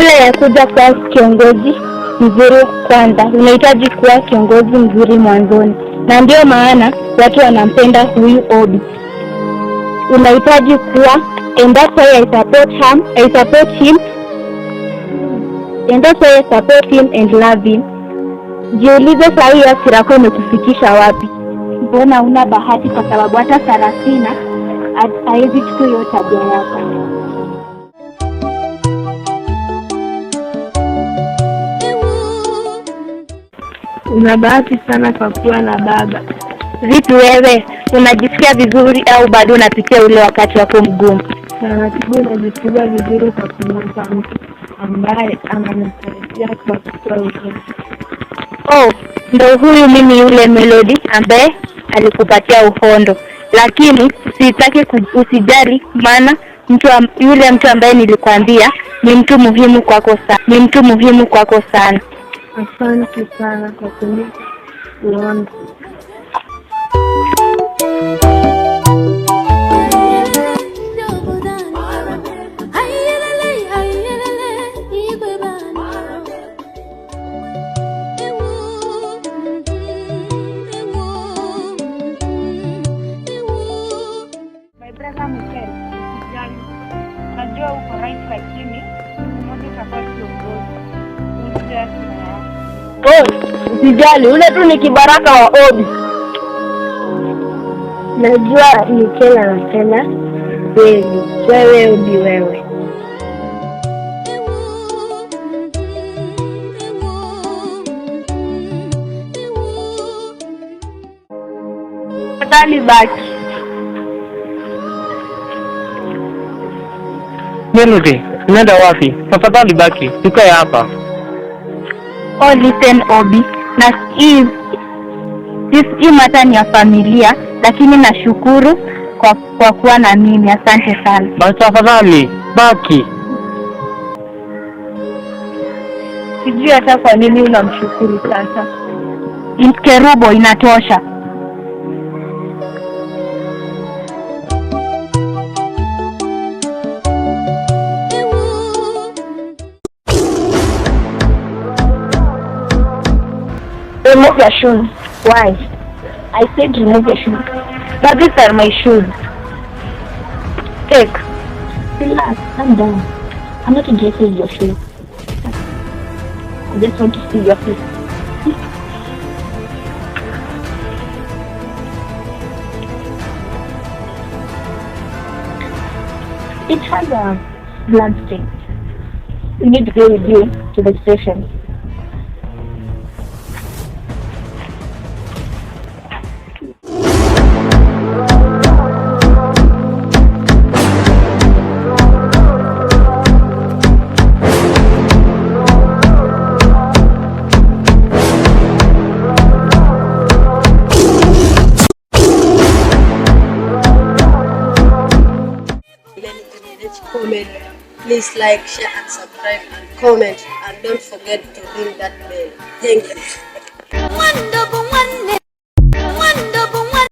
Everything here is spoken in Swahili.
Kabla ya kuja kuwa kiongozi mzuri, kwanza unahitaji kuwa kiongozi mzuri mwanzoni, na ndio maana watu wanampenda huyu Obi. Unahitaji kuwa, and that's why I support him and love him. Jiulize saa hii hasira yako imekufikisha wapi? Mbona una bahati? Kwa sababu hata Sarafina haiwezi chukua hiyo tabia yako. Una bahati sana kwa kuwa na baba. Vipi wewe, unajisikia vizuri au bado unapitia ule wakati wako mgumu? Taratibu najisikia vizuri kwa kumwona mtu ambaye ananisaidia kwa kutoa ushindi. Oh, ndio huyu mimi yule Melody ambaye alikupatia uhondo. Lakini sitaki usijali, maana yule mtu ambaye nilikwambia ni mtu muhimu kwako sana. Asante sana kwa kunipa uhondo. Najua uko right, lakini mmoja tafauti Usijali, ule tu ni kibaraka wa Obi. Najua ni Kela na Kela kweli. Wewe Obi wewe. Tafadhali baki. Melody, unaenda wapi? Tafadhali baki, tukae hapa. Oh, listen Obi, na hii mata ni ya familia, lakini nashukuru kwa kuwa na mimi. Asante sana. Basi tafadhali baki. Sijui hata kwa nini unamshukuru sasa. Kerubo, inatosha. Remove your shoes. Why? I said remove your shoes. But these are my shoes. Take. Relax, calm down. I'm not interested in your shoes. I just want to see your face. It has a blood stain. We need to go with you to the station. Comment. Please like, share and subscribe and comment, and don't forget to ring that bell. Thank you.